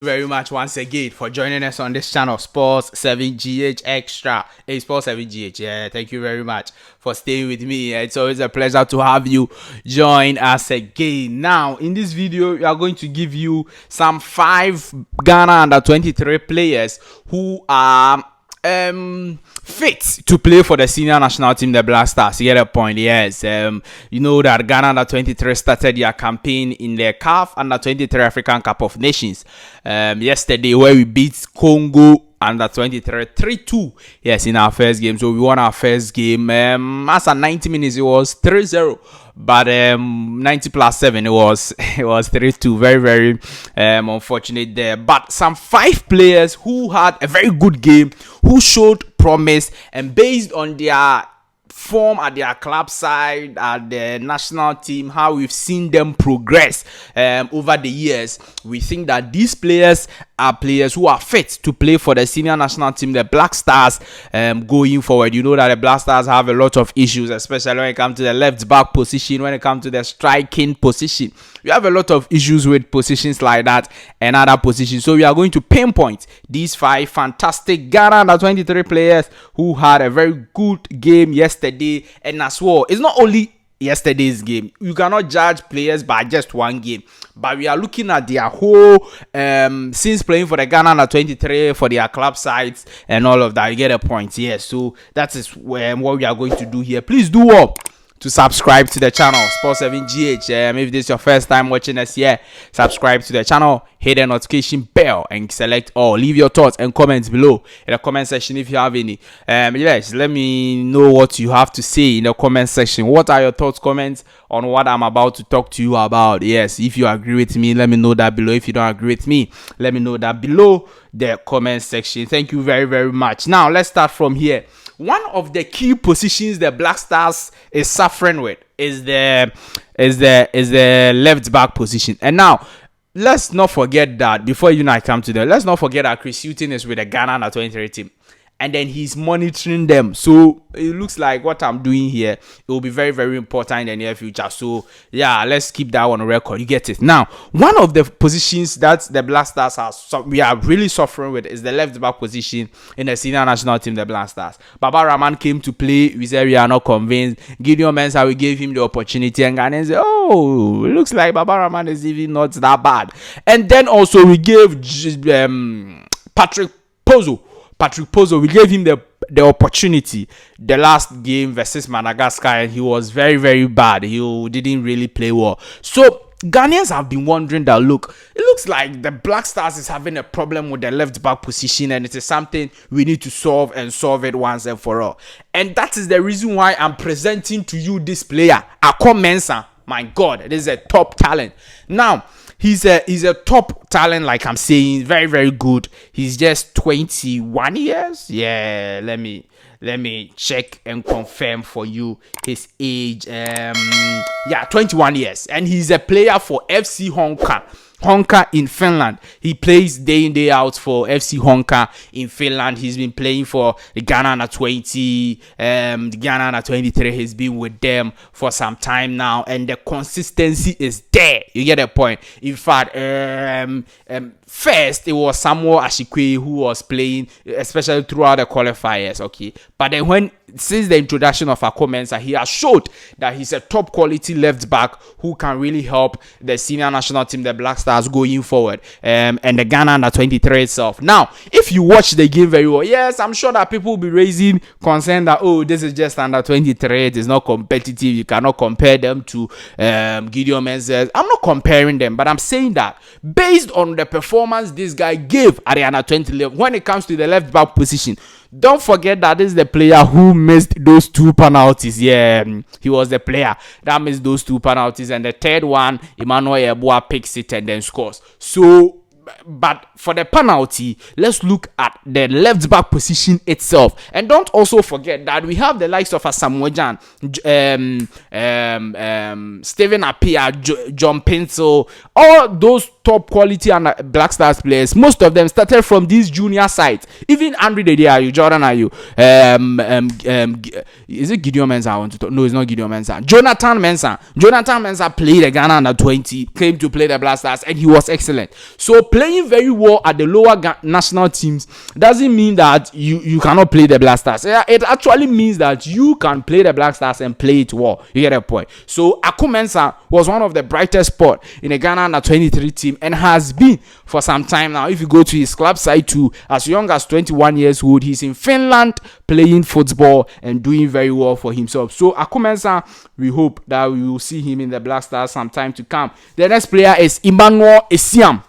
Very much once again for joining us on this channel, Sports 7GH Extra. Hey, Sports 7GH, yeah, thank you very much for staying with me. It's always a pleasure to have you join us again. Now, in this video, we are going to give you some 5 Ghana under 23 players who are fit to play for the senior national team, the Black Stars. You get a point, yes. You know that Ghana under 23 started their campaign in the CAF under 23 African Cup of Nations yesterday, where we beat Congo under 23 3-2, yes, in our first game. So we won our first game. As at 90 minutes it was 3-0, but 90 plus 7 it was 3-2. Very unfortunate there. But some 5 players who had a very good game, who showed promise, and based on their form at their club side, at the national team, how we've seen them progress over the years, we think that these players are players who are fit to play for the senior national team, the Black Stars, going forward. You know that the Black Stars have a lot of issues, especially when it comes to the left back position, when it comes to the striking position. We have a lot of issues with positions like that and other positions. So we are going to pinpoint these 5 fantastic Ghana under 23 players who had a very good game yesterday. And as well, it's not only yesterday's game. You cannot judge players by just one game, but we are looking at their whole since playing for the Ghana under 23 for their club sides and all of that. You get a point, yes. So that is what we are going to do here. Please do all to subscribe to the channel, Sports 7GH. If this is your first time watching us here, subscribe to the channel, hit the notification bell, and select all. Leave your thoughts and comments below in the comment section if you have any. Yes, let me know what you have to say in the comment section. What are your thoughts, comments on what I'm about to talk to you about? Yes, if you agree with me, let me know that below. If you don't agree with me, let me know that below the comment section. Thank you very much. Now let's start from here. One of the key positions the Black Stars is suffering with is the left back position. And now let's not forget that before I come to them, let's not forget that Chris Hughton is with the Ghana under 23 team, and then he's monitoring them. So it looks like what I'm doing here, it will be very important in the near future. So yeah, let's keep that on record. You get it. Now, one of the positions that the Black Stars we are really suffering with is the left back position in the senior national team, the Black Stars. Baba Rahman came to play. We said we are not convinced. Gideon Mensah, we gave him the opportunity, and Ghanaians said, oh, it looks like Baba Rahman is even not that bad. And then also we gave Patrick Pozo, we gave him the opportunity the last game versus Madagascar, and he was very bad. He didn't really play well. So Ghanaians have been wondering that, look, it looks like the Black Stars is having a problem with the left back position, and it is something we need to solve it once and for all. And that is the reason why I'm presenting to you this player, Ako Mensah. My God, this is a top talent. Now, he's a top talent, like I'm saying, very good. He's just 21 years. Yeah, let me check and confirm for you his age. 21 years, and he's a player for FC Honka in Finland. He plays day in day out for FC Honka in Finland. He's been playing for the Ghana under 20, the Ghana under 23. He's been with them for some time now, and the consistency is there. You get the point. In fact, first it was Samuel Ashikwe who was playing, especially throughout the qualifiers. Okay, but then since the introduction of Ako Mensah, he has showed that he's a top quality left back who can really help the senior national team, the Black Stars, going forward, and the Ghana under 23 itself. Now, if you watch the game very well, yes, I'm sure that people will be raising concern that, oh, this is just under 23, it is not competitive, you cannot compare them to Gideon Mensah. I'm not comparing them, but I'm saying that based on the performance this guy gave at the under 20 level when it comes to the left back position, don't forget that this is the player who missed those 2 penalties. Yeah, he was the player that missed those 2 penalties, and the third one, Emmanuel Yeboah picks it and then scores. So, but for the penalty, let's look at the left back position itself, and don't also forget that we have the likes of Asamoah Gyan, Stephen Appiah, John Pencil, all those top quality and Black Stars players. Most of them started from these junior sides. Even Andre Ayew, Jordan Ayew, is it Gideon Mensah I want to talk? No, it's not Gideon Mensah. Jonathan Mensah played the Ghana under 20, came to play the Black Stars, and he was excellent. So playing very well at the lower national teams doesn't mean that you cannot play the Black Stars. It actually means that you can play the Black Stars and play it well. You get the point. So Akumensa was one of the brightest spot in the Ghana under 23 team and has been for some time now. If you go to his club side too, as young as 21 years old, he's in Finland playing football and doing very well for himself. So Akumensa, we hope that we will see him in the Black Stars sometime to come. The next player is Emmanuel Esiam.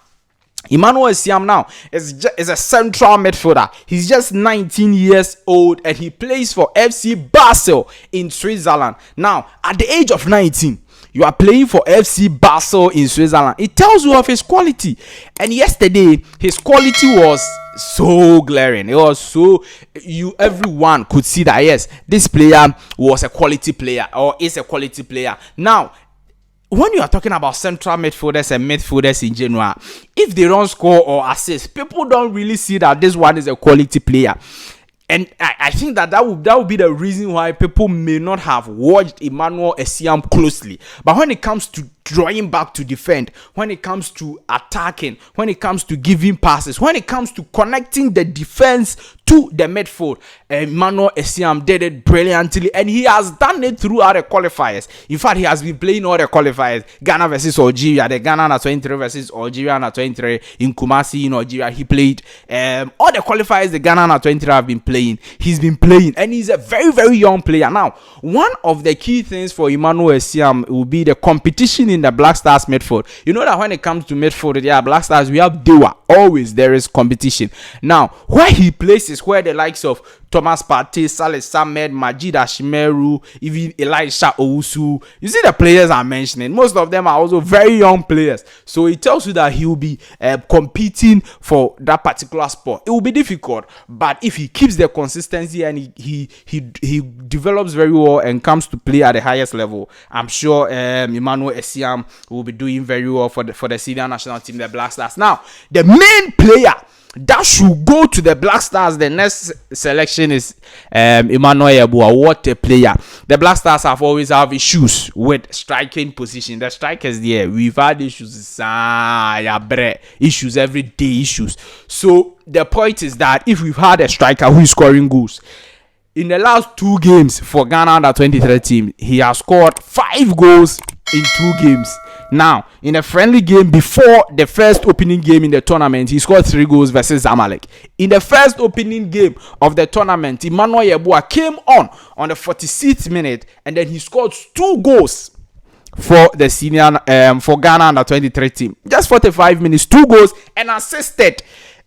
Emmanuel Esiam now is a central midfielder. He's just 19 years old and he plays for FC Basel in Switzerland. Now, at the age of 19, you are playing for FC Basel in Switzerland. It tells you of his quality. And yesterday, his quality was so glaring. It was so everyone could see that yes, this player was a quality player or is a quality player. Now, when you are talking about central midfielders and midfielders in general, if they don't score or assist, people don't really see that this one is a quality player. And I think that would be the reason why people may not have watched Emmanuel Esiam closely. But when it comes to drawing back to defend, when it comes to attacking, when it comes to giving passes, when it comes to connecting the defense to the midfield, Emmanuel Esiam did it brilliantly, and he has done it throughout the qualifiers. In fact, he has been playing all the qualifiers. Ghana versus Algeria, the Ghana under 23 versus Algeria under 23 in Kumasi in Algeria. He played all the qualifiers the Ghana under 23 have been playing. He's been playing, and he's a very, very young player. Now, one of the key things for Emmanuel Esiam will be the competition in the Black Stars midfield. You know that when it comes to midfield, Black Stars, we have Dewa. Always there is competition. Now, where he plays is where the likes of Thomas Partey, Saleh Samed, Majid Ashimeru, even Elisha Owusu, you see the players I'm mentioning, most of them are also very young players. So it tells you that he will be competing for that particular spot. It will be difficult, but if he keeps the consistency and he develops very well and comes to play at the highest level, I'm sure Emmanuel Esiam will be doing very well for the senior national team, the Black Stars. Now, the main player that should go to the Black Stars, the next selection is Emmanuel Yeboah. What a player. The Black Stars have always have issues with striking position. The strikers there, we've had issues every day issues. So the point is that if we've had a striker who is scoring goals, in the last 2 games for Ghana under 23 team, he has scored 5 goals in 2 games. Now, in a friendly game before the first opening game in the tournament, he scored 3 goals versus Zamalek. In the first opening game of the tournament, Emmanuel Yeboah came on the 46th minute, and then he scored 2 goals for the senior for Ghana under 23 team. Just 45 minutes, 2 goals, and assisted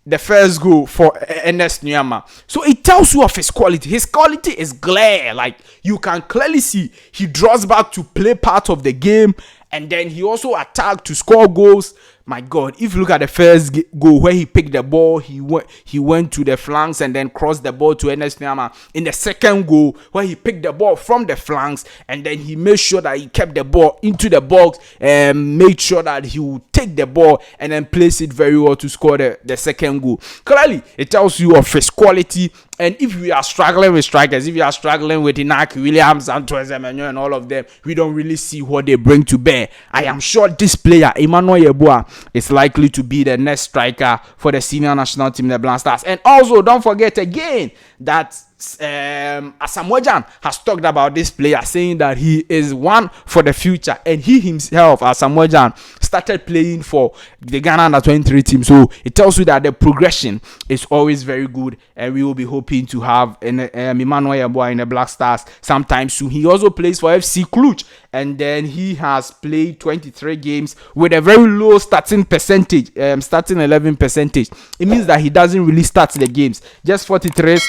the first goal for Ernest Nyama. So it tells you of his quality. His quality is glare. Like, you can clearly see he draws back to play part of the game, and then he also attacked to score goals. My God, if you look at the first goal where he picked the ball, he went to the flanks and then crossed the ball to Ernest Nyama. In the second goal, where he picked the ball from the flanks and then he made sure that he kept the ball into the box and made sure that he would take the ball and then place it very well to score the second goal. Clearly, it tells you of his quality. And if we are struggling with strikers, if you are struggling with Inaki Williams, Antoine Semenyo and all of them, we don't really see what they bring to bear. I am sure this player, Emmanuel Yeboah, is likely to be the next striker for the senior national team, the Black Stars. And also, don't forget again that Asamoah has talked about this player, saying that he is one for the future, and he himself, Asamoah, started playing for the Ghana under 23 team. So it tells you that the progression is always very good, and we will be hoping to have Emmanuel Yeboah in the Black Stars sometime soon. He also plays for FC Cluj, and then he has played 23 games with a very low starting percentage, starting 11 percentage. It means that he doesn't really start the games, just 47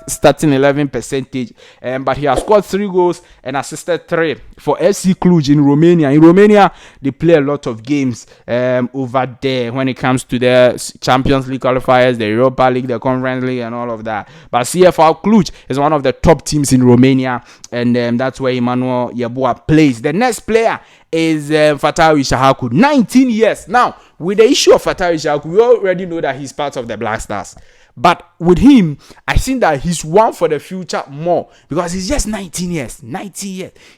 starting 11 percentage, but he has scored 3 goals and assisted 3 for FC Cluj in Romania. In Romania, they play a lot of games over there when it comes to the Champions League qualifiers, the Europa League, the Conference League, and all of that. But CFR Cluj is one of the top teams in Romania, and that's where Emmanuel Yeboah plays. The next player is Fatawi Shahaku, 19 years. Now, with the issue of Fatawi Shahaku, we already know that he's part of the Black Stars. But with him, I think that he's one for the future more because he's just 19 years.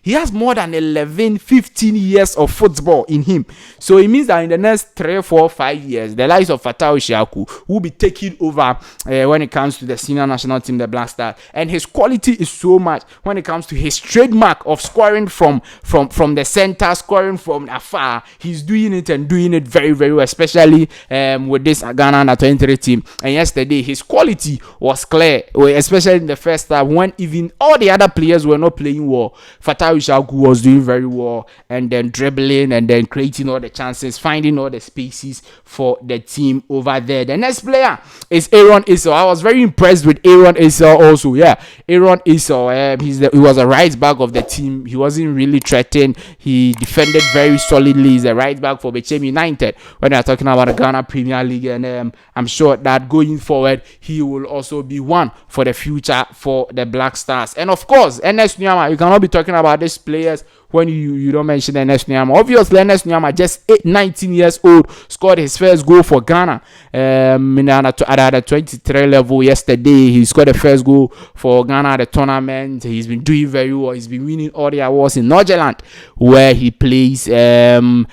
He has more than 11, 15 years of football in him. So it means that in the next 3, 4, 5 years, the likes of Fatau Shiaku will be taking over when it comes to the senior national team, the Black Stars. And his quality is so much when it comes to his trademark of scoring from the center, scoring from afar. He's doing it and doing it very, very well, especially with this Ghana under 23 team. And yesterday, his quality was clear, especially in the first half when even all the other players were not playing well. Fatau Shiaku was doing very well, and then dribbling and then creating all the chances, finding all the spaces for the team over there. The next player is Aaron Issel. I was very impressed with Aaron Issel also. Yeah, Aaron Issel, he was a right back of the team. He wasn't really threatened. He defended very solidly. He's a right back for Bechem United when they're talking about the Ghana Premier League, and I'm sure that going forward he will also be one for the future for the Black Stars. And of course, Ernest Nuama, you cannot be talking about these players when you don't mention Ernest Nuama. Obviously, Ernest Nuama, just 19 years old, scored his first goal for Ghana at the 23 level yesterday. He scored the first goal for Ghana at the tournament. He's been doing very well. He's been winning all the awards in Norgeland, where he plays over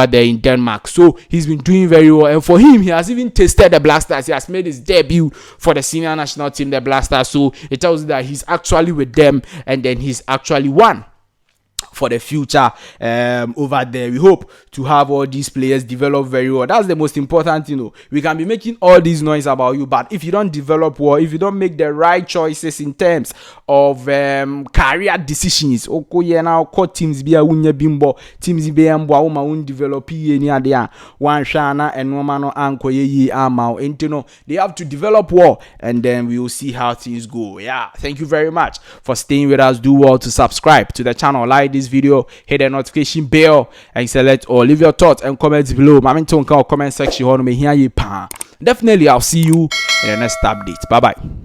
there in Denmark. So he's been doing very well. And for him, he has even tasted the Black Stars. He has made his debut for the senior national team, the Black Stars. So it tells you that he's actually with them, and then he's actually won for the future over there. We hope to have all these players develop very well. That's the most important thing. We can be making all this noise about you, but if you don't develop well, if you don't make the right choices in terms of career decisions, now teams be a wunya bimbo, teams be ambo uma un develop any idea one shana and no mano anko ye amao intino. They have to develop well, and then we will see how things go. Yeah, thank you very much for staying with us. Do well to subscribe to the channel, like this video, hit the notification bell, and select or leave your thoughts and comments below. Comment section. Definitely, I'll see you in the next update. Bye bye.